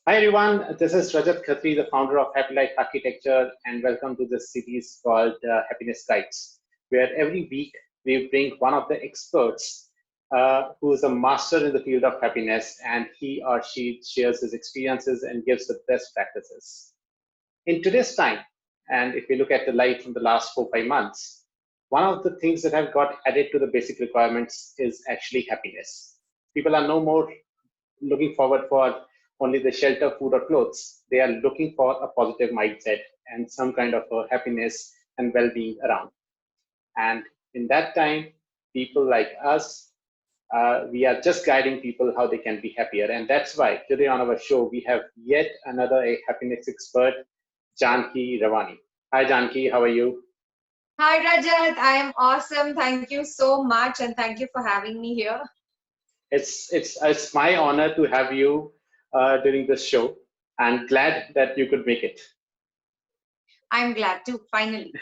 Hi everyone, this is Rajat Khatri, the founder of Happy Life Architecture, and welcome to this series called Happiness Guides, where every week we bring one of the experts who is a master in the field of happiness, and he or she shares his experiences and gives the best practices. In today's time, and if we look at the life from the last 4 5 months, one of the things that have got added to the basic requirements is actually happiness. People are no more looking forward for only the shelter, food, or clothes. They are looking for a positive mindset and some kind of happiness and well being around. And in that time, people like us, we are just guiding people how they can be happier. And that's why today on our show, we have yet another happiness expert, Janki Ravani. Hi, Janki, how are you? Hi Rajat, I am awesome. Thank you so much and thank you for having me here. It's my honor to have you during this show, and glad that you could make it. I'm glad to finally.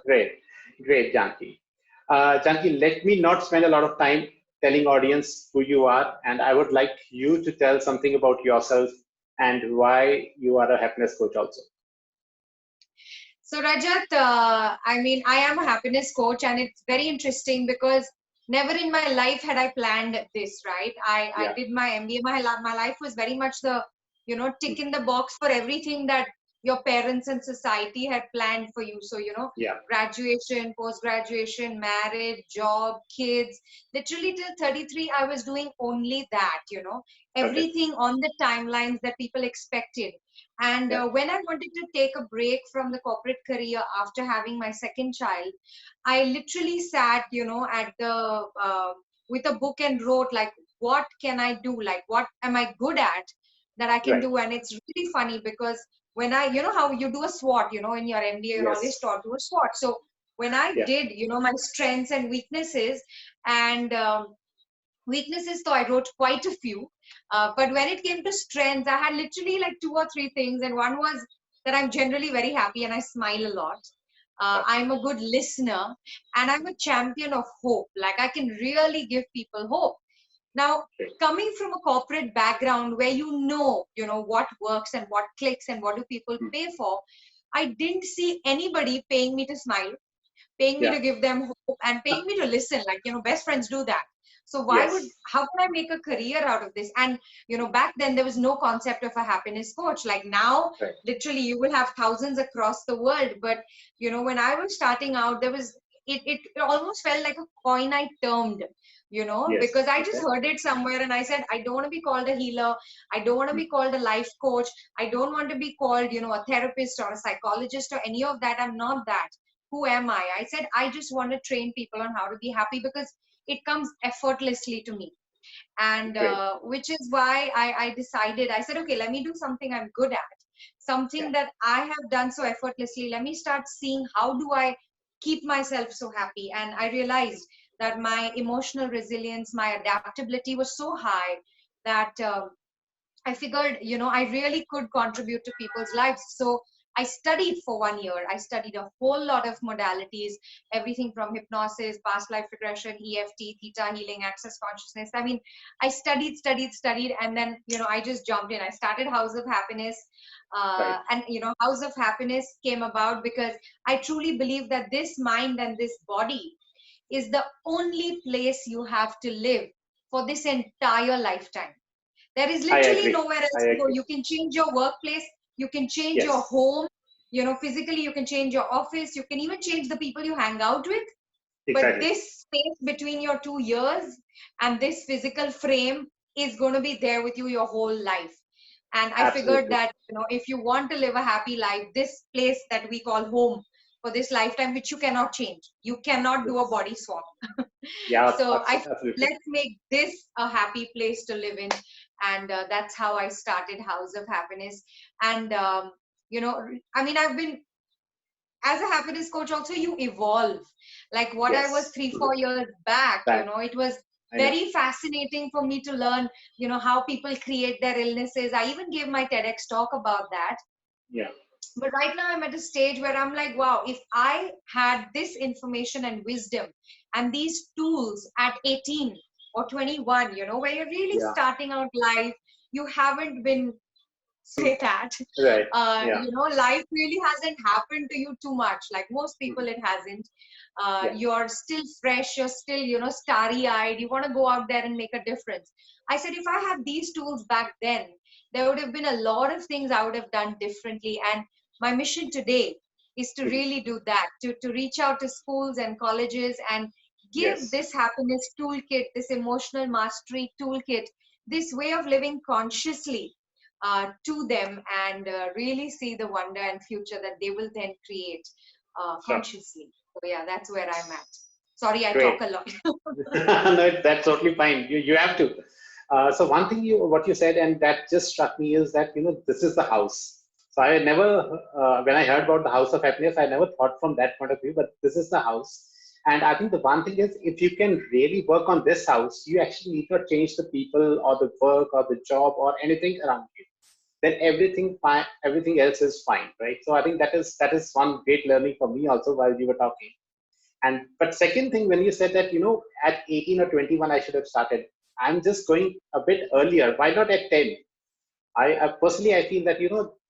Great, great, Janki. Janki, let me not spend a lot of time telling audience who you are, and I would like you to tell something about yourself and why you are a happiness coach also. So Rajat, I am a happiness coach and it's very interesting because never in my life had I planned this, right? I Yeah. did my MBA. My life was very much the, tick in the box for everything that your parents and society had planned for you. So, Yeah. graduation, post-graduation, marriage, job, kids. Literally till 33, I was doing only that, Okay. everything on the timelines that people expected. And Yeah. when I wanted to take a break from the corporate career after having my second child, I literally sat, at the with a book and wrote like, what can I do? Like, what am I good at that I can Right. do? And it's really funny because when how you do a SWOT, in your MBA, you're always Yes. taught to a SWOT. So when I Yeah. did, my strengths and weaknesses and weaknesses, so I wrote quite a few. But when it came to strengths, I had literally like two or three things. And one was that I'm generally very happy and I smile a lot. Okay. I'm a good listener and I'm a champion of hope. Like I can really give people hope. Now, Great. coming from a corporate background where what works and what clicks and what do people Hmm. pay for, I didn't see anybody paying me to smile, paying me Yeah. to give them hope and paying me to listen. Like, best friends do that. So Yes. how can I make a career out of this? And back then there was no concept of a happiness coach. Like now, Right. literally you will have thousands across the world. But when I was starting out, there was it almost felt like a coin I termed, Yes. because I just Okay. heard it somewhere and I said, I don't want to be called a healer. I don't want to Hmm. be called a life coach. I don't want to be called, a therapist or a psychologist or any of that. I'm not that. Who am I? I said, I just want to train people on how to be happy because it comes effortlessly to me. And Great. which is why I decided, I said, okay, let me do something I'm good at, Yeah. something that I have done so effortlessly. Let me start seeing how do I keep myself so happy. And I realized that my emotional resilience, my adaptability was so high that I figured, I really could contribute to people's lives. So I studied for 1 year. I studied a whole lot of modalities, everything from hypnosis, past life regression, EFT, theta healing, access consciousness. I mean, I studied, and then, I just jumped in. I started House of Happiness. Right. And, House of Happiness came about because I truly believe that this mind and this body is the only place you have to live for this entire lifetime. There is I literally agree. nowhere I else to go. agree. You can change your workplace, you can change your Yes. home, physically, you can change your office, you can even change the people you hang out with. But Exactly. this space between your 2 ears and this physical frame is going to be there with you your whole life. And I figured Absolutely. that, if you want to live a happy life, this place that we call home for this lifetime, which you cannot change, you cannot do a Yes. body swap. Yeah. So I Absolutely. let's make this a happy place to live in, and that's how I started House of Happiness. And I've been, as a happiness coach also, you evolve. Like what I was Yes. 3 4 years back, Back. it was I know. very fascinating for me to learn, how people create their illnesses. I even gave my TEDx talk about that. Yeah. But right now I'm at a stage where I'm like, wow, if I had this information and wisdom and these tools at 18 or 21, where you're really Yeah. starting out life, you haven't been say that. Right. Yeah. Life really hasn't happened to you too much. Like most people, it hasn't. Yeah. You're still fresh. You're still, starry-eyed. You want to go out there and make a difference. I said, if I had these tools back then, there would have been a lot of things I would have done differently. And my mission today is to really do that, to reach out to schools and colleges and give Yes. this happiness toolkit, this emotional mastery toolkit, this way of living consciously to them, and really see the wonder and future that they will then create Sure. consciously. So yeah, that's where I'm at. Sorry, I Great. talk a lot. No, that's totally fine. You have to. So one thing what you said, and that just struck me, is that this is the house. So I never, when I heard about the house of happiness, I never thought from that point of view. But this is the house, and I think the one thing is, if you can really work on this house, you actually need not change the people or the work or the job or anything around you. Then everything fine, everything else is fine, right? So I think that is one great learning for me also while you were talking. And but second thing, when you said that at 18 or 21 I should have started, I'm just going a bit earlier. Why not at 10? I personally I feel that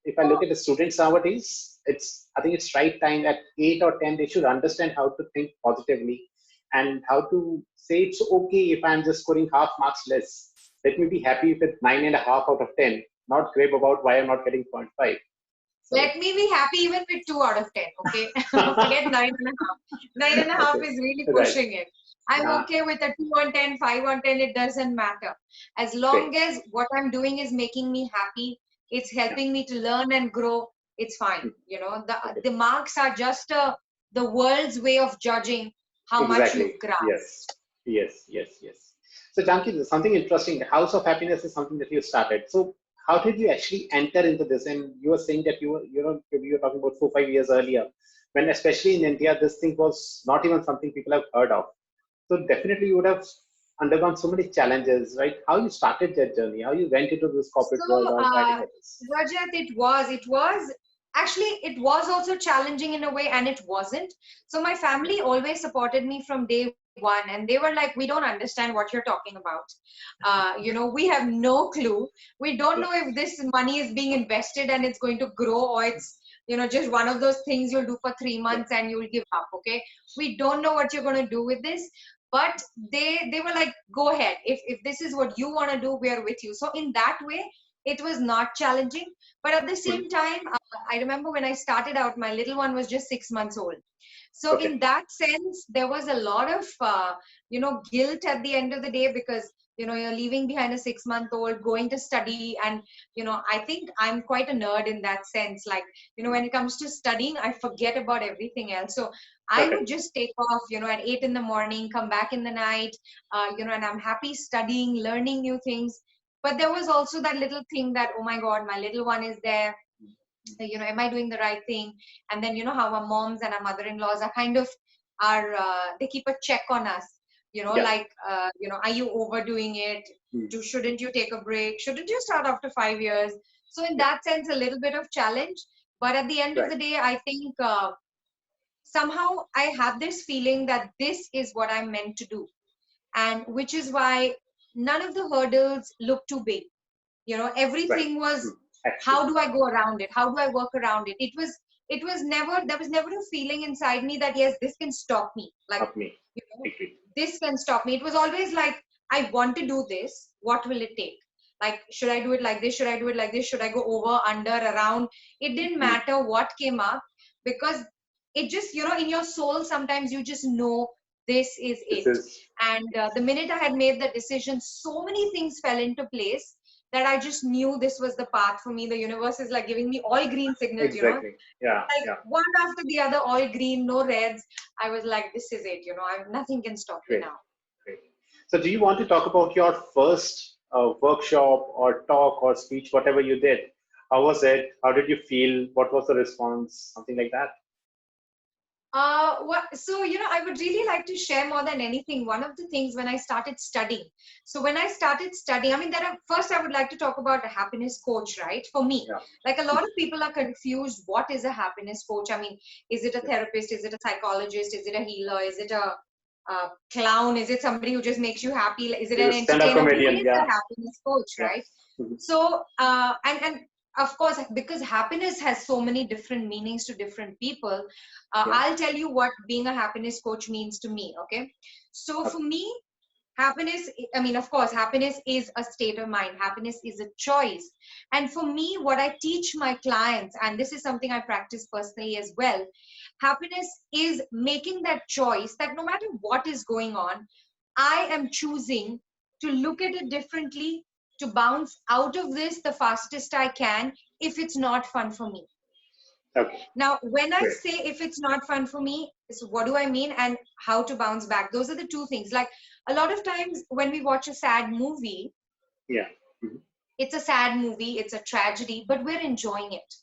if I look at the students nowadays, I think it's right time at 8 or 10 they should understand how to think positively and how to say it's okay if I'm just scoring half marks less. Let me be happy with 9.5 out of 10, not grave about why I'm not getting 0.5. So Let me be happy even with 2 out of 10, okay? Forget 9.5. 9.5 okay, is really right. pushing it. I'm okay with a 2 on 10, 5 on 10, it doesn't matter. As Great. long as what I'm doing is making me happy, it's Yeah. helping me to learn and grow, it's fine. Okay. The marks are just the world's way of judging how much Exactly. you've grasped. Yes. Yes. Yes. Yes. So, Janki, there's something interesting. The House of Happiness is something that you started. So, how did you actually enter into this? And you were saying that you were talking about 4 5 years earlier, when especially in India, this thing was not even something people have heard of. So, definitely you would have undergone so many challenges, right? How you started that journey? How you went into this corporate world So, or academics? Rajat, it was also challenging in a way, and it wasn't. So my Yeah. family always supported me from day one, and they were like, "We don't understand what you're talking about. We have no clue. We don't Yeah. know if this money is being invested and it's going to grow, or it's just one of those things you'll do for 3 months Yeah. and you'll give up. Okay, we don't know what you're going to do with this." But they were like, "Go ahead. If this is what you want to do, we are with you." So in that way, it was not challenging. But at the Hmm. same time, I remember when I started out, my little one was just 6 months old. So Okay. in that sense, there was a lot of guilt at the end of the day, because you're leaving behind a 6 month old, going to study. And I think I'm quite a nerd in that sense. Like, when it comes to studying, I forget about everything else. So I Okay. would just take off, at 8 in the morning, come back in the night, and I'm happy studying, learning new things. But there was also that little thing that, oh my God, my little one is there. Am I doing the right thing? And then, how our moms and our mother-in-laws are kind of they keep a check on us, Yeah. like, are you overdoing it? Hmm. Shouldn't you take a break? Shouldn't you start after 5 years? So in Yeah. that sense, a little bit of challenge. But at the end of Right. the day, I think somehow I have this feeling that this is what I'm meant to do. And which is why none of the hurdles look too big. Right. Everything was, Hmm. Actually, how do I go around it? How do I work around it? It was never, there was never a feeling inside me that, yes, this can stop me. Like, of me. you know, Agree. this can stop me. It was always like, I want to do this. What will it take? Like, should I do it like this? Should I do it like this? Should I go over, under, around? It didn't Hmm. matter what came up, because it just, in your soul, sometimes you just know this is This it. is And the minute I had made the decision, so many things fell into place that I just knew this was the path for me. The universe is like giving me all green signals, exactly. Yeah. like Yeah. one after the other, all green, no reds. I was like, this is it, nothing can stop me Great. now. Great. So, do you want to talk about your first workshop or talk or speech, whatever you did? How was it? How did you feel? What was the response? Something like that. So, I would really like to share more than anything. One of the things when I started studying. So when I started studying, I mean, first I would like to talk about a happiness coach, right? For me, Yeah. like a lot of people are confused. What is a happiness coach? I mean, is it a Yeah. therapist? Is it a psychologist? Is it a healer? Is it a clown? Is it somebody who just makes you happy? Is it He's an a stand-up entertainer? Who comedian. is a Yeah. happiness coach, Yeah. right? Mhm. So, and of course, because happiness has so many different meanings to different people, Yeah. I'll tell you what being a happiness coach means to me. Okay. So for me, happiness, I mean, of course, happiness is a state of mind. Happiness is a choice. And for me, what I teach my clients, and this is something I practice personally as well, happiness is making that choice that no matter what is going on, I am choosing to look at it differently, to bounce out of this the fastest I can if it's not fun for me. Okay. Now, when I Great. say if it's not fun for me, so what do I mean and how to bounce back? Those are the two things. Like a lot of times when we watch a sad movie, Yeah. Mm-hmm. it's a sad movie, it's a tragedy, but we're enjoying it.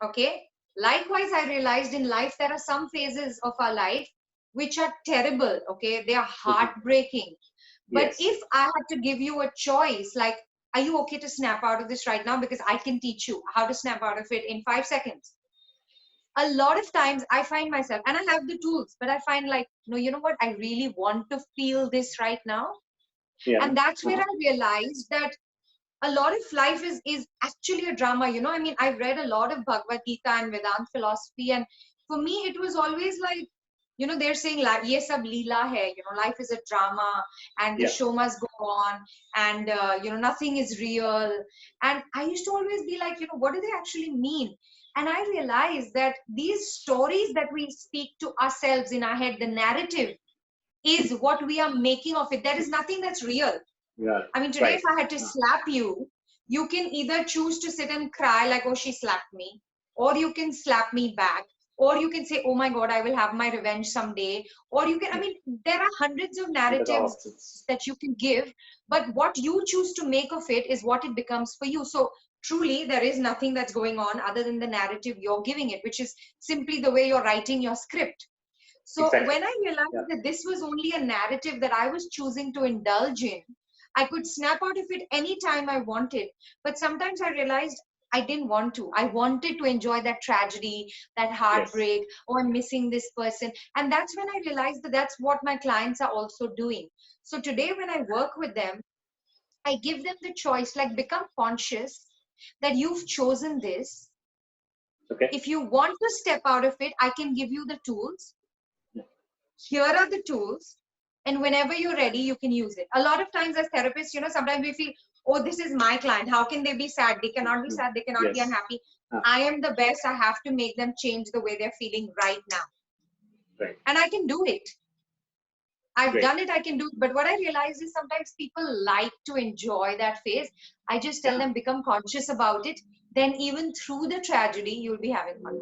Okay. Likewise, I realized in life there are some phases of our life which are terrible. Okay. They are heartbreaking. But Yes. if I had to give you a choice, like, are you okay to snap out of this right now? Because I can teach you how to snap out of it in 5 seconds. A lot of times I find myself, and I have the tools, but I find like, no, you know what? I really want to feel this right now. Yeah. And that's where I realized that a lot of life is actually a drama. You know, I mean, I've read a lot of Bhagavad Gita and Vedant philosophy, and for me, it was always like, you know, they're saying ye sab leela hai, you know, life is a drama and the Yeah. show must go on, and you know, nothing is real. And I used to always be like, you know, what do they actually mean? And I realized that these stories that we speak to ourselves in our head, the narrative, is what we are making of it. There is nothing that's real. Yeah. I mean, today, Right. if I had to slap you, you can either choose to sit and cry like, oh, she slapped me, or you can slap me back, or you can say, oh my God, I will have my revenge someday. Or you can, I mean, there are hundreds of And the narratives opposites. that you can give, but what you choose to make of it is what it becomes for you. So truly, there is nothing that's going on other than the narrative you're giving it, which is simply the way you're writing your script. So Exactly. when I Yeah. realized that this was only a narrative that I was choosing to indulge in, I could snap out of it anytime I wanted. But sometimes I realized I didn't want to. I wanted to enjoy that tragedy, that Yes. heartbreak, or I'm missing this person. And that's when I realized that that's what my clients are also doing. So today, when I work with them, I give them the choice, like, become conscious that you've chosen this. Okay. If you want to step out of it, I can give you the tools. Yeah. Here are the tools, and whenever you're ready, you can use it. A lot of times as therapists, you know, sometimes we feel, oh, this is my client, how can they be sad? They cannot be sad, they cannot be Yes. unhappy. I am the best. I have to make them change the way they're feeling right now, Right. and I can do it. I've Great. done it, I can do it. But what I realize is sometimes people like to enjoy that phase. I just tell Yeah. them, become conscious about it, then even through the tragedy you'll be having fun.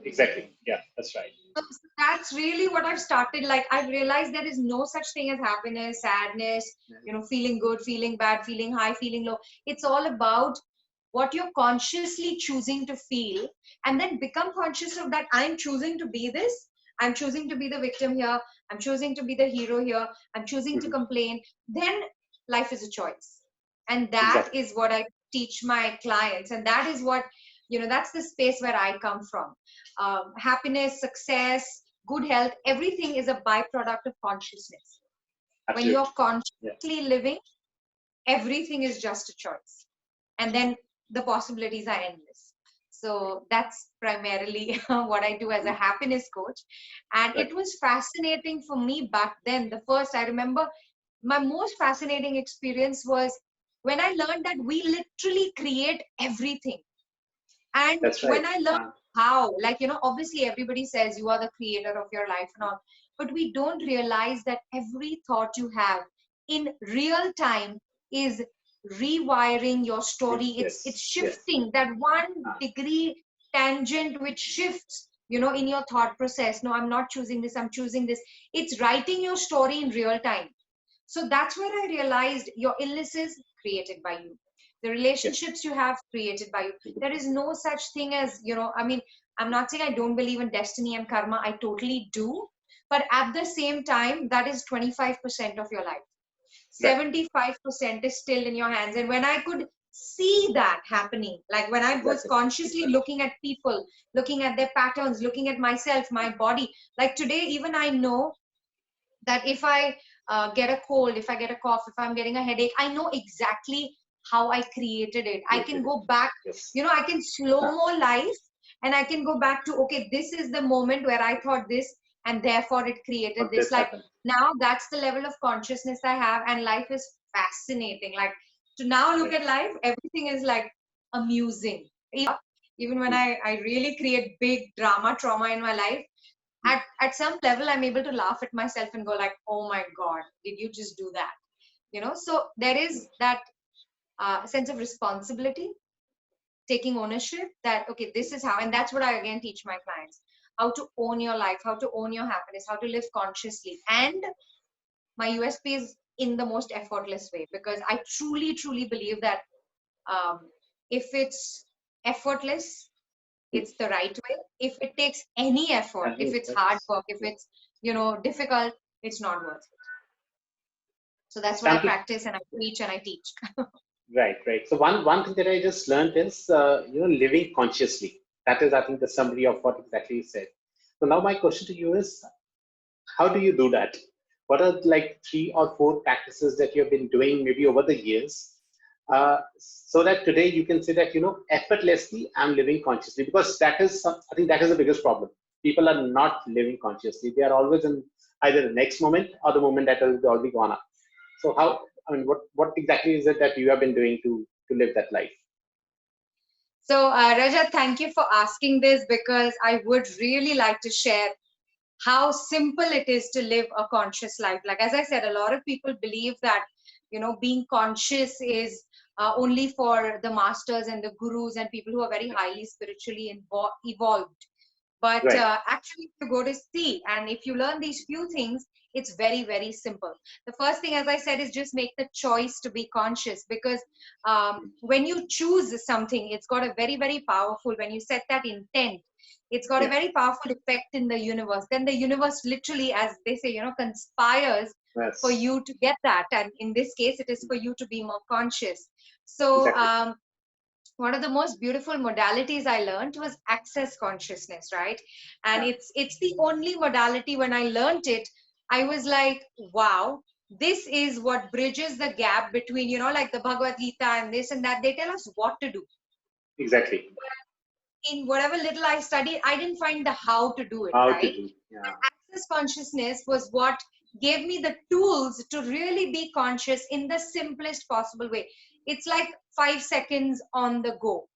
Exactly. Yeah. That's right. So that's really what I've started. Like, I've realized there is no such thing as happiness, sadness, you know, feeling good, feeling bad, feeling high, feeling low. It's all about what you're consciously choosing to feel, and then become conscious of that. I'm choosing to be this. I'm choosing to be the victim here. I'm choosing to be the hero here. I'm choosing to complain. Then life is a choice. And that Exactly. is what I teach my clients. And that is what, you know, that's the space where I come from. Happiness, success, good health, everything is a byproduct of consciousness. When you're Absolutely. Yeah. consciously living, everything is just a choice. And then the possibilities are endless. So that's primarily what I do as a happiness coach. And Right. it was fascinating for me back then. The first, I remember my most fascinating experience was when I learned that we literally create everything. And That's right. when I learned how, like, you know, obviously everybody says you are the creator of your life and all, but we don't realize that every thought you have in real time is rewiring your story. It's Yes. Yes. shifting that 1 degree tangent which shifts, you know, in your thought process. No, I'm not choosing this, I'm choosing this. It's writing your story in real time. So that's where I realized your illness is created by you. The Yes. relationships you have created by you. There is no such thing as, you know, I mean, I'm not saying I don't believe in destiny and karma. I totally do. But at the same time, that is 25% of your life. Right. 75% is still in your hands. And when I could see that happening, like when I was Exactly. consciously looking at people, looking at their patterns, looking at myself, my body, like today, even I know that if I get a cold, if I get a cough, if I'm getting a headache, I know exactly how I created it. I can go back, Yes. I can slow-mo life, and I can go back to, okay, this is the moment where I thought this, and therefore it created But this. this Like, happened. now that's the level of consciousness I have, and life is fascinating. Like, to now look at life, everything is like amusing. Even when I really create big drama, trauma in my life, at some level, I'm able to laugh at myself and go like, oh my God, did you just do that? So there is that sense of responsibility, taking ownership, that, okay, this is how, and that's what I again teach my clients, how to own your life, how to own your happiness, how to live consciously. And my USP is in the most effortless way, because I truly, truly believe that if it's effortless, it's the right way. If it takes any effort, if it's hard work, if it's difficult, it's not worth it. So that's what I Janki, practice, and I preach, and I teach. right. So one thing that I just learned is living consciously. That is, I think, the summary of what exactly you said. So now my question to you is, how do you do that? What are like 3 or 4 practices that you have been doing maybe over the years, so that today you can say that effortlessly I'm living consciously? Because I think that is the biggest problem. People are not living consciously. They are always in either the next moment or the moment that has already gone up. So what exactly is it that you have been doing to live that life? So, Rajat, thank you for asking this, because I would really like to share how simple it is to live a conscious life. Like, as I said, a lot of people believe that, being conscious is only for the masters and the gurus and people who are very highly spiritually evolved. But Right. actually, if you go to see, and if you learn these few things, it's very, very simple. The first thing, as I said, is just make the choice to be conscious, because when you choose something, it's got a very, very powerful, when you set that intent, it's got a Yeah. very powerful effect in the universe. Then the universe literally, as they say, conspires for Yes. you to get that. And in this case, it is for you to be more conscious. So, Exactly. one of the most beautiful modalities I learned was access consciousness, right? And Yeah. it's the only modality. When I learned it, I was like, wow, this is what bridges the gap between, like the Bhagavad Gita and this and that. They tell us what to do. Exactly. In whatever little I studied, I didn't find the how to do it, How to right? do. Yeah. And access consciousness was what gave me the tools to really be conscious in the simplest possible way. It's like 5 seconds on the go.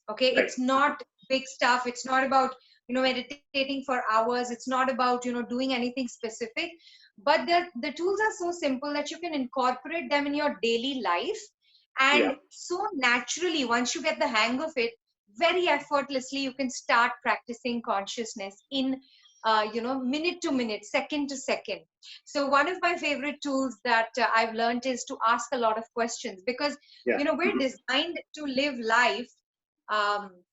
Okay, Right. it's not big stuff. It's not about meditating for hours. It's not about doing anything specific. But the tools are so simple that you can incorporate them in your daily life, Yeah. and so naturally, once you get the hang of it, very effortlessly you can start practicing consciousness in minute to minute, second to second. So one of my favorite tools that I've learned is to ask a lot of questions, because Yeah. we're designed to live life, um,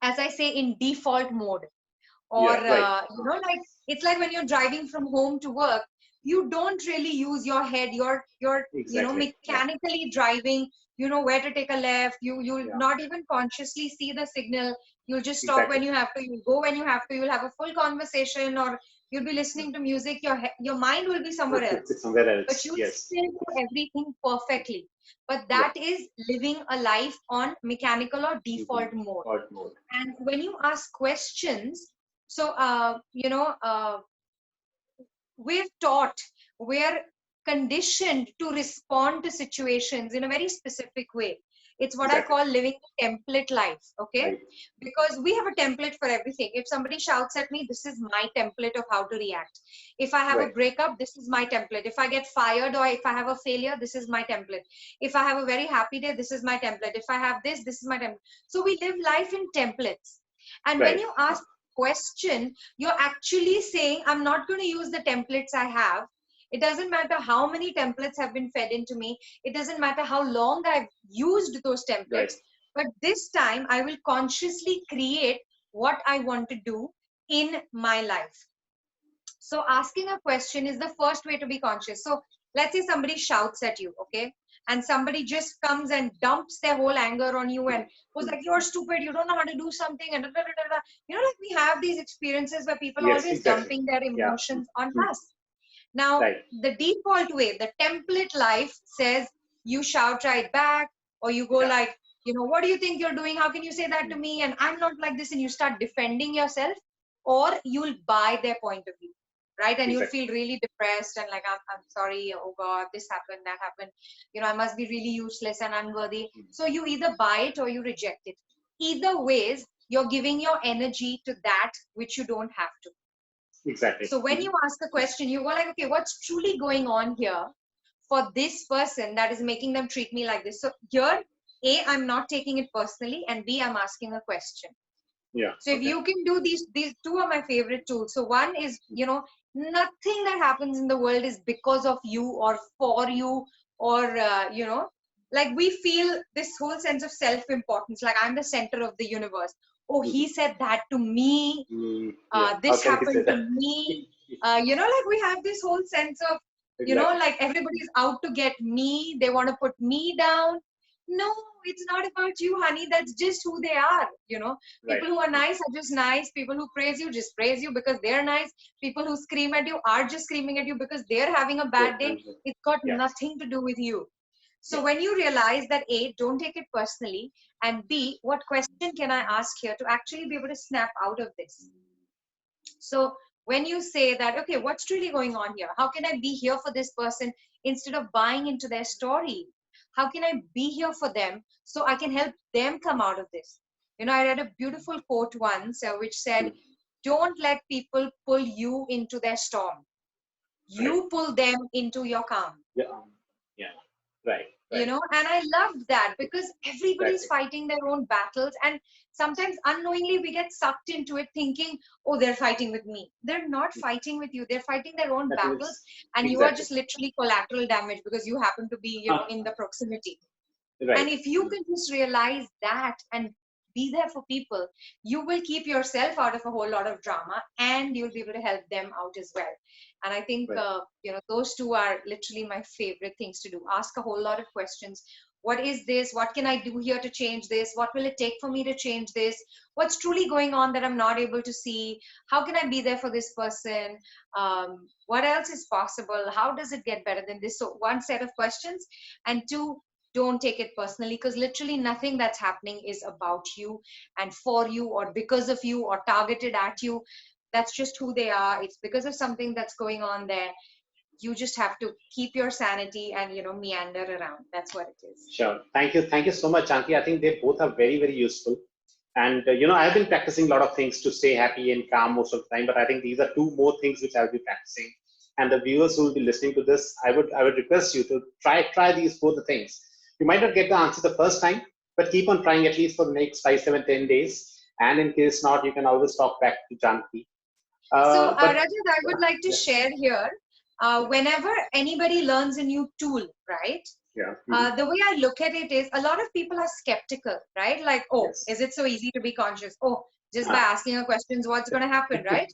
as I say, in default mode. Or Yeah. Right. like, it's like when you're driving from home to work, you don't really use your head. You're Exactly. Yeah. mechanically driving. You know where to take a left. You'll Yeah. not even consciously see the signal. You'll just stop Exactly. when you have to. You'll go when you have to. You'll have a full conversation, or you'll be listening to music. Your mind will be somewhere else, It's somewhere but else. you'll Yes. still do everything perfectly. But Yeah. that is living a life on mechanical or default mode. Default mode. And when you ask questions, so we're taught, we're conditioned to respond to situations in a very specific way. It's what I Exactly. call living a template life. Okay, Right. because we have a template for everything. If somebody shouts at me, this is my template of how to react. If I have a Right. breakup, this is my template. If I get fired, or if I have a failure, this is my template. If I have a very happy day, this is my template. If I have this is my template. So we live life in templates. And when Right. you ask question, you're actually saying, I'm not going to use the templates I have. It doesn't matter how many templates have been fed into me. It doesn't matter how long I've used those Right. templates. But this time, I will consciously create what I want to do in my life. So asking a question is the first way to be conscious. So let's say somebody shouts at you, okay? And somebody just comes and dumps their whole anger on you and was like, you're stupid, you don't know how to do something, and da, da, da, da. Like we have these experiences where people are Yes. always Exactly. dumping their Yeah. emotions on us. Now, Right. the default way, the template life says, you shout right back, or you go like, what do you think you're doing? How can you say that to me? And I'm not like this. And you start defending yourself, or you'll buy their point of view, right? And you'll feel really depressed and like, I'm sorry, oh God, this happened, that happened. I must be really useless and unworthy. So you either buy it or you reject it. Either ways, you're giving your energy to that which you don't have to. Exactly. So when you ask a question, you go like, okay, what's truly going on here for this person that is making them treat me like this? So here, A, I'm not taking it personally, and B, I'm asking a question. Yeah. So if you can do these two are my favorite tools. So one is, nothing that happens in the world is because of you or for you, or, like we feel this whole sense of self-importance, like I'm the center of the universe. Oh, he said that to me. This happened to me. Like we have this whole sense of, like everybody's out to get me. They want to put me down. No, it's not about you, honey. That's just who they are. People who are nice are just nice. People who praise you just praise you because they're nice. People who scream at you are just screaming at you because they're having a bad day. It's got nothing to do with you. So when you realize that A, don't take it personally, and B, what question can I ask here to actually be able to snap out of this? So when you say that, okay, what's really going on here? How can I be here for this person instead of buying into their story? How can I be here for them so I can help them come out of this? I read a beautiful quote once which said, don't let people pull you into their storm. You pull them into your calm. Right. And I loved that because everybody's fighting their own battles, and sometimes unknowingly we get sucked into it thinking, oh, they're fighting with me. They're not fighting with you. They're fighting their own battles, and you are just literally collateral damage because you happen to be in the proximity. And if you can just realize that and be there for people, you will keep yourself out of a whole lot of drama, and you'll be able to help them out as well. And I think, those two are literally my favorite things to do. Ask a whole lot of questions. What is this? What can I do here to change this? What will it take for me to change this? What's truly going on that I'm not able to see? How can I be there for this person? What else is possible? How does it get better than this? So one set of questions, and two, don't take it personally, because literally nothing that's happening is about you and for you or because of you or targeted at you. That's just who they are. It's because of something that's going on there. You just have to keep your sanity and meander around. That's what it is. Sure. Thank you so much, Janki. I think they both are very, very useful. And I've been practicing a lot of things to stay happy and calm most of the time, but I think these are two more things which I'll be practicing. And the viewers who will be listening to this, I would request you to try these both the things. You might not get the answer the first time, but keep on trying at least for the next 5, 7, 10 days. And in case not, you can always talk back to Janki. So, Rajat, I would like to share here, whenever anybody learns a new tool, right? The way I look at it is, a lot of people are skeptical, right? Like, oh, is it so easy to be conscious? Oh, just by asking a question, what's going to happen, right?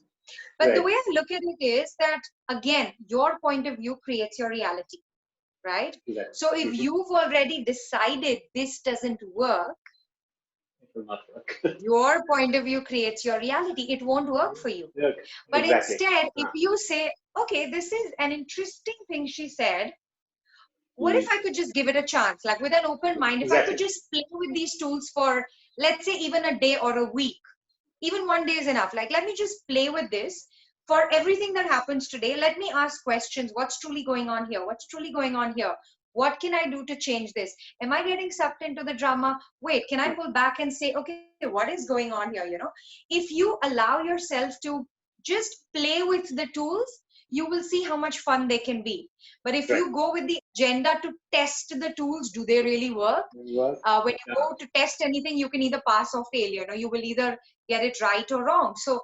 But the way I look at it is that, again, your point of view creates your reality. Right? So if you've already decided this doesn't work, it will not work. Your point of view creates your reality. It won't work for you. But instead, if you say, okay, this is an interesting thing she said, what if I could just give it a chance? Like with an open mind, if I could just play with these tools for, let's say, even a day or a week, even one day is enough. Like, let me just play with this. For everything that happens today, let me ask questions. What's truly going on here? What's truly going on here? What can I do to change this? Am I getting sucked into the drama? Wait, can I pull back and say, okay, what is going on here? If you allow yourself to just play with the tools, you will see how much fun they can be. But if you go with the agenda to test the tools, do they really work? When you go to test anything, you can either pass or fail. You will either get it right or wrong. So,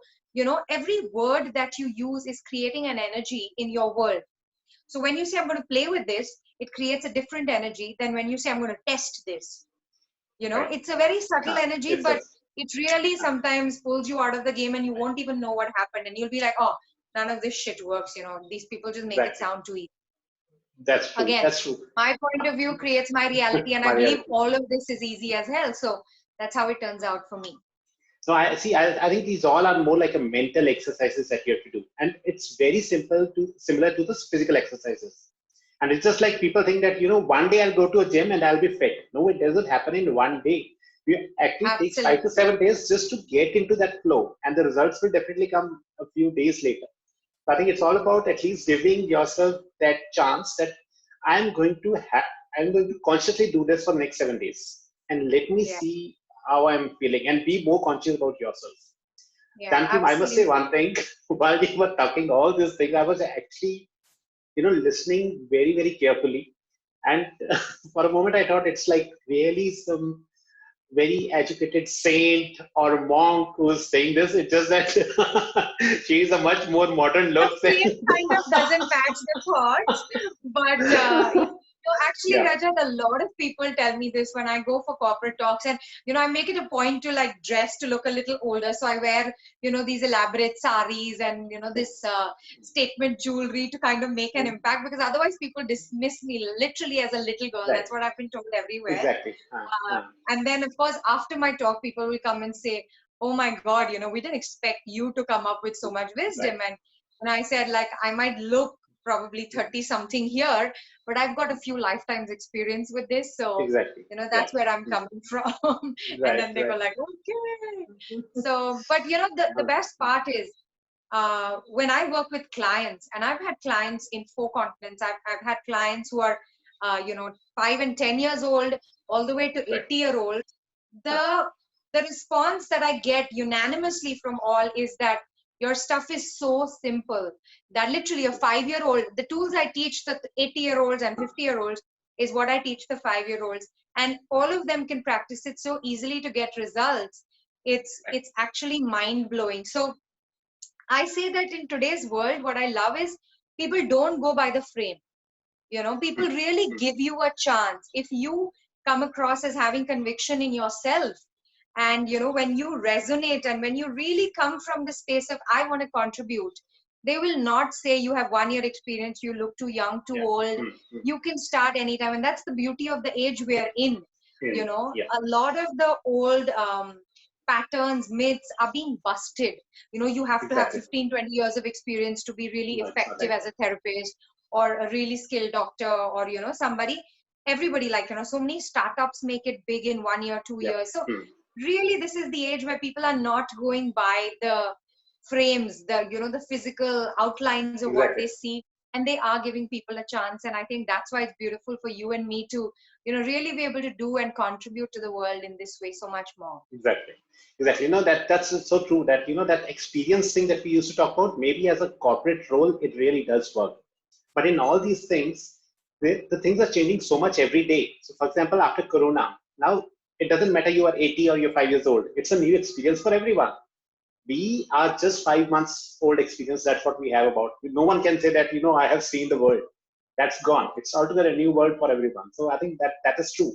every word that you use is creating an energy in your world. So when you say, I'm going to play with this, it creates a different energy than when you say, I'm going to test this. It's a very subtle energy, but it really sometimes pulls you out of the game and you won't even know what happened. And you'll be like, oh, none of this shit works. These people just make it sound too easy. That's true. Again, that's true. My point of view creates my reality, and I believe all of this is easy as hell. So that's how it turns out for me. So I think these all are more like a mental exercises that you have to do. And it's very similar to the physical exercises. And it's just like people think that, one day I'll go to a gym and I'll be fit. No, it doesn't happen in one day. It actually takes 5 to Absolutely. 7 days just to get into that flow. And the results will definitely come a few days later. So I think it's all about at least giving yourself that chance that I'm going to I'm going to consciously do this for the next 7 days. And let me Yeah. see how I'm feeling and be more conscious about yourself. Yeah. Janki, I must say Absolutely. one thing. While you were talking all these things, I was actually, listening very, very carefully. And for a moment, I thought it's like really some very educated saint or monk who's saying this. It's just that she's a much more modern The look than. face kind of doesn't match the thoughts, but actually, Yeah, Rajat, a lot of people tell me this when I go for corporate talks, and I make it a point to like dress to look a little older, so I wear these elaborate saris and this statement jewelry to kind of make an impact, because otherwise people dismiss me literally as a little girl. right. That's what I've been told everywhere. Exactly. And then, of course, after my talk, people will come and say, "Oh my God, we didn't expect you to come up with so much Right. wisdom." And I said, like, I might look probably 30 something here, but I've got a few lifetimes experience with this. So, Exactly. Yeah. that's where I'm coming from. And Right. then they go Right. like, okay. So, but the Uh, best part is, when I work with clients, and I've had clients in 4 continents. I've had clients who are, 5 and 10 years old, all the way to right. 80-year-old. Uh, The response that I get unanimously from all is that your stuff is so simple that literally a 5-year-old, the tools I teach the 80-year-olds and 50-year-olds is what I teach the 5-year-olds, and all of them can practice it so easily to get results. right. It's actually mind blowing. So I say that in today's world, what I love is people don't go by the frame. People Mm, really mm, give you a chance. If you come across as having conviction in yourself, and when you resonate and when you really come from the space of I want to contribute, they will not say you have 1 year experience, you look too young, too yeah. old. Mm, mm, You can start anytime, and that's the beauty of the age we are in. yeah. A lot of the old patterns, myths are being busted. You have to have Exactly. 15-20 years of experience to be really No, it's not effective like as that. a therapist or a really skilled doctor, or somebody. Everybody, like, so many startups make it big in 1 year, two Yeah. years so Mm, really this is the age where people are not going by the frames, the physical outlines of what they exactly. see, and they are giving people a chance. And I think that's why it's beautiful for you and me to really be able to do and contribute to the world in this way so much more. Exactly. Exactly. That's so true that, that experience thing that we used to talk about, maybe as a corporate role, it really does work. But in all these things, the things are changing so much every day. So, for example, after Corona, now it doesn't matter you are 80 or you're 5 years old. It's a new experience for everyone. We are just 5 months old experience. That's what we have about. No one can say that, I have seen the world. That's gone. It's altogether a new world for everyone. So I think that is true.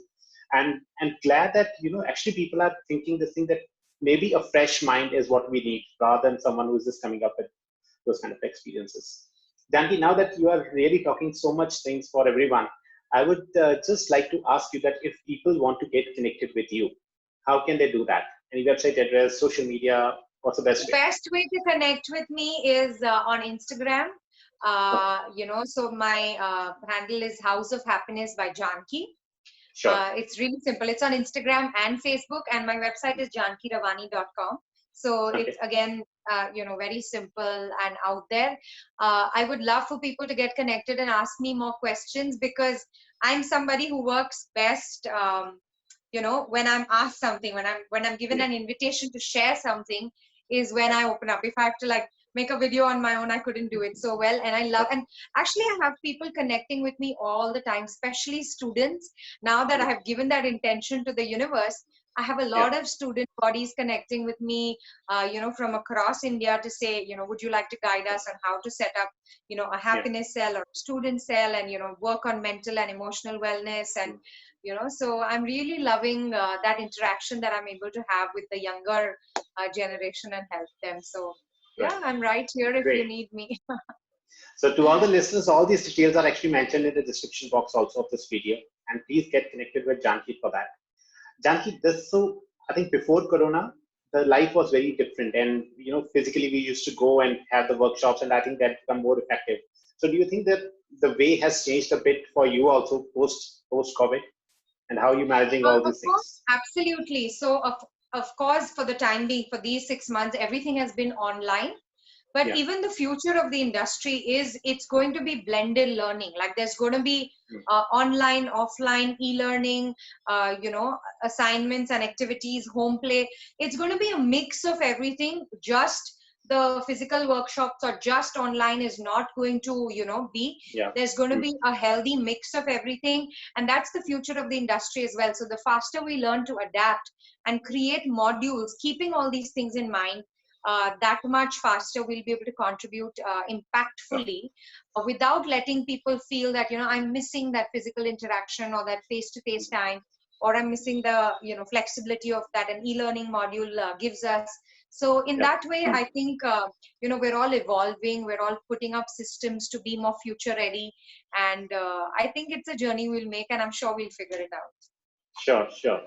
And glad that, actually people are thinking this thing that maybe a fresh mind is what we need rather than someone who's just coming up with those kind of experiences. Janki, now that you are really talking so much things for everyone, I would just like to ask you that if people want to get connected with you, how can they do that? Any website address, social media, what's the best way? Best way to connect with me is on Instagram. Okay, So my handle is House of Happiness by Janki. sure. It's really simple. It's on Instagram and Facebook, and my website is jankiravani.com. So it's Okay, again, very simple and out there. I would love for people to get connected and ask me more questions, because I'm somebody who works best, when I'm asked something, when I'm given yeah, an invitation to share something, is when right. I open up. If I have to like make a video on my own, I couldn't do it so well. And I love, and actually I have people connecting with me all the time, especially students. Now that I have given that intention to the universe, I have a Yeah, lot of student bodies connecting with me, from across India to say, would you like to guide us on how to set up, a yeah, happiness cell or a student cell, and, work on mental and emotional wellness. And, mm, so I'm really loving that interaction that I'm able to have with the younger generation and help them. So right. yeah, I'm right here if Great. you need me. So to all the listeners, all these details are actually mentioned in the description box also of this video. And please get connected with Janki for that. Janki, so I think before Corona, the life was very different. And, physically we used to go and have the workshops, and I think that become more effective. So do you think that the way has changed a bit for you also post COVID, and how are you managing all Of these course, things? absolutely. So of course, for the time being, for these 6 months, everything has been online. But Yeah. even the future of the industry is it's going to be blended learning. Like there's going to be online, offline, e-learning, assignments and activities, home play. It's going to be a mix of everything. Just the physical workshops or just online is not going to, be. Yeah. There's going to be a healthy mix of everything. And that's the future of the industry as well. So the faster we learn to adapt and create modules, keeping all these things in mind, that much faster we'll be able to contribute impactfully without letting people feel that, I'm missing that physical interaction or that face-to-face time, or I'm missing the, flexibility of that an e-learning module gives us. So in that way, I think, we're all evolving, we're all putting up systems to be more future ready. And I think it's a journey we'll make, and I'm sure we'll figure it out. Sure, sure.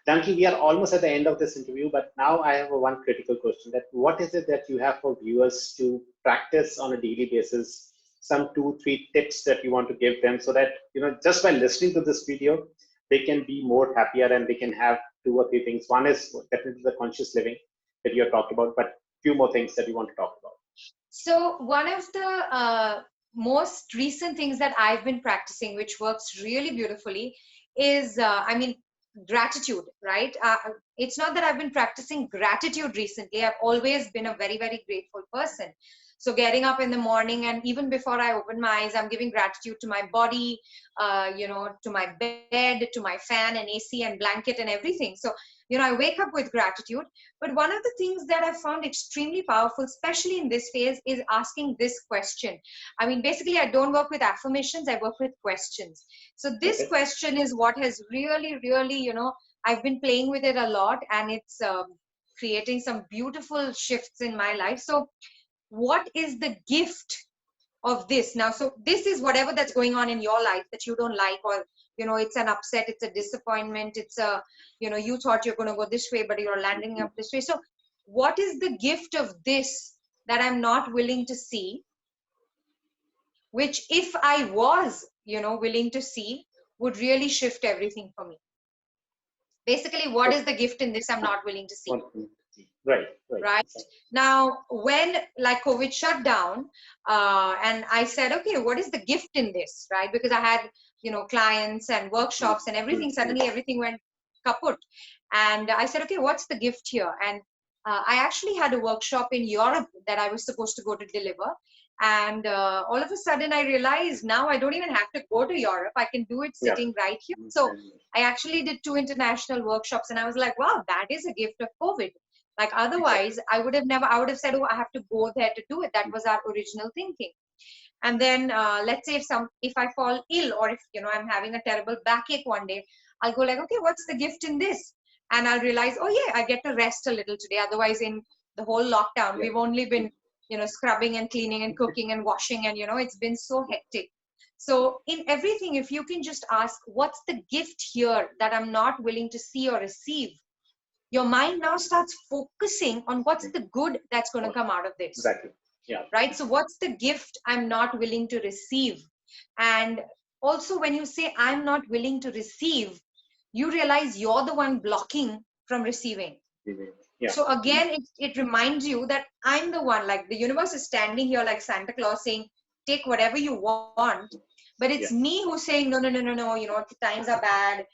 Janki, we are almost at the end of this interview, but now I have one critical question: that what is it that you have for viewers to practice on a daily basis? Some 2-3 tips that you want to give them, so that just by listening to this video, they can be more happier and they can have 2 or 3 things. One is definitely the conscious living that you have talked about, but few more things that you want to talk about. So one of the most recent things that I've been practicing, which works really beautifully, is gratitude. Right? It's not that I've been practicing gratitude recently. I've always been a very, very grateful person. So getting up in the morning, and even before I open my eyes, I'm giving gratitude to my body, to my bed, to my fan and AC and blanket and everything. So I wake up with gratitude. But one of the things that I found extremely powerful, especially in this phase, is asking this question. I mean, basically, I don't work with affirmations, I work with questions. So this question is what has really, really, I've been playing with it a lot, and it's creating some beautiful shifts in my life. So what is the gift of this now? So this is whatever that's going on in your life that you don't like, or it's an upset, it's a disappointment, it's a you thought you're going to go this way but you're landing up this way. So what is the gift of this that I'm not willing to see, which if I was willing to see, would really shift everything for me? Basically, what is the gift in this I'm not willing to see? Right now, when like COVID shut down, and I said, okay, what is the gift in this? Right? Because I had clients and workshops and everything. Suddenly everything went kaput, and I said, okay, what's the gift here? And I actually had a workshop in Europe that I was supposed to go to deliver, and all of a sudden I realized now I don't even have to go to Europe. I can do it sitting right here. So I actually did 2 international workshops, and I was like, wow, that is a gift of COVID. Like otherwise, I would have said, oh, I have to go there to do it. That was our original thinking. And then let's say if I fall ill, or if I'm having a terrible backache one day, I'll go like, okay, what's the gift in this? And I'll realize, oh yeah, I get to rest a little today. Otherwise, in the whole lockdown, we've only been scrubbing and cleaning and cooking and washing, and it's been so hectic. So in everything, if you can just ask, what's the gift here that I'm not willing to see or receive? Your mind now starts focusing on what's the good that's going to come out of this. Exactly. Yeah. Right? So what's the gift I'm not willing to receive? And also, when you say I'm not willing to receive, you realize you're the one blocking from receiving. Yeah. So again, it reminds you that I'm the one, like the universe is standing here like Santa Claus saying, take whatever you want. But it's me who's saying, no, times are bad.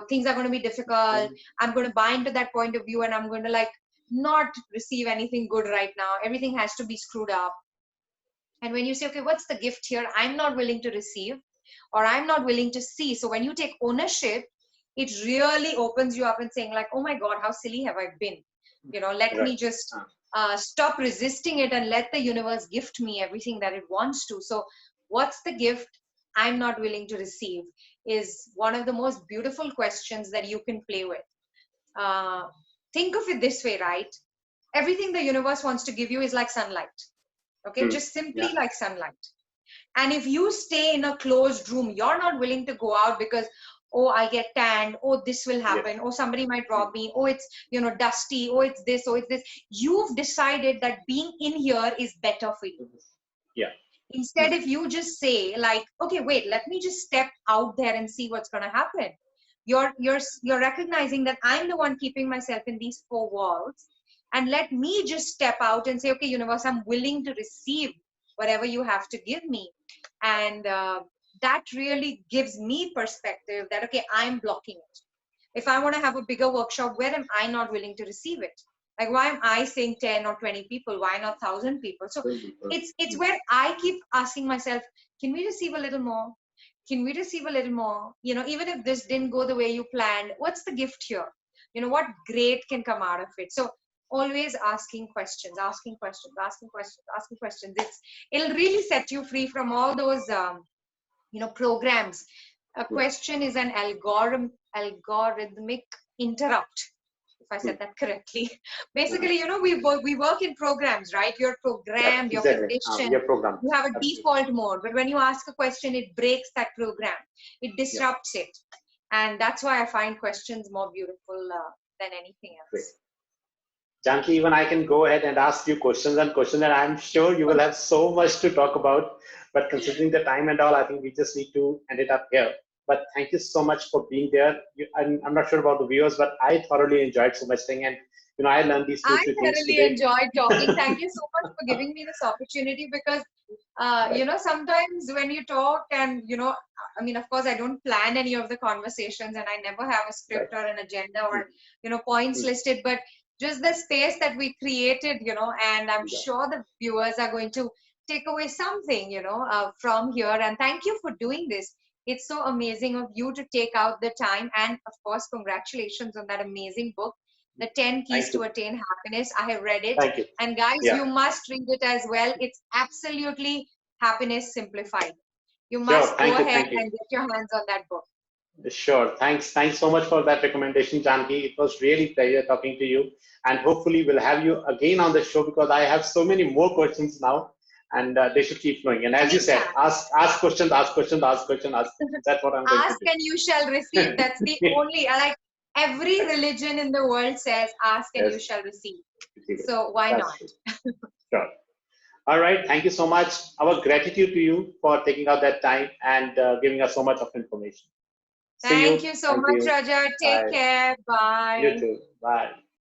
Things are going to be difficult. I'm going to buy into that point of view, and I'm going to like not receive anything good right now. Everything has to be screwed up. And when you say, okay, what's the gift here I'm not willing to receive, or I'm not willing to see? So when you take ownership, it really opens you up and saying like, oh my God, how silly have I been? Let me just stop resisting it and let the universe gift me everything that it wants to. So what's the gift I'm not willing to receive is one of the most beautiful questions that you can play with. Think of it this way, right? Everything the universe wants to give you is like sunlight. Okay, just simply like sunlight. And if you stay in a closed room, you're not willing to go out because, oh, I get tanned, oh, this will happen, oh, somebody might rob me, oh, it's dusty, oh, it's this, oh, it's this. You've decided that being in here is better for you. Yeah. Instead, if you just say like, okay, wait, let me just step out there and see what's going to happen. You're recognizing that I'm the one keeping myself in these four walls, and let me just step out and say, okay, universe, I'm willing to receive whatever you have to give me. And that really gives me perspective that, okay, I'm blocking it. If I want to have a bigger workshop, where am I not willing to receive it? Like, why am I saying 10 or 20 people? Why not 1,000 people? So it's where I keep asking myself, can we receive a little more? Can we receive a little more? Even if this didn't go the way you planned, what's the gift here? What great can come out of it? So always asking questions, asking questions, asking questions, asking questions. It'll really set you free from all those programs. A question is an algorithmic interrupt, if I said that correctly. Basically, we work in programs, right? You're programmed, you're Exactly. conditioned, You're programmed. you have a Absolutely. default mode. But when you ask a question, it breaks that program, it disrupts it. And that's why I find questions more beautiful than anything else. Great. Janki, even I can go ahead and ask you questions, and I'm sure you will have so much to talk about. But considering the time and all, I think we just need to end it up here. But thank you so much for being there. I'm not sure about the viewers, but I thoroughly enjoyed so much thing, and I learned these two, I three things thoroughly today. enjoyed talking. Thank you so much for giving me this opportunity, because sometimes when you talk and of course I don't plan any of the conversations, and I never have a script or an agenda or points listed, but just the space that we created, and I'm sure the viewers are going to take away something from here. And thank you for doing this. It's so amazing of you to take out the time, and of course congratulations on that amazing book, The 10 Keys to Attain Happiness. I have read it. Thank you. And guys, you must read it as well. It's absolutely happiness simplified. You must go ahead and get your hands on that book. Sure. Thanks so much for that recommendation, Janki. It was really pleasure talking to you. And hopefully we'll have you again on the show, because I have so many more questions now, and they should keep flowing. And as you said, ask questions, ask questions, ask questions, ask. That's what I'm going to do. Ask and you shall receive. That's the only, like every religion in the world says, ask and you shall receive. So why not? Sure. All right. Thank you so much. Our gratitude to you for taking out that time and giving us so much of information. Thank you so much, Rajat. Take care. Bye. You too. Bye.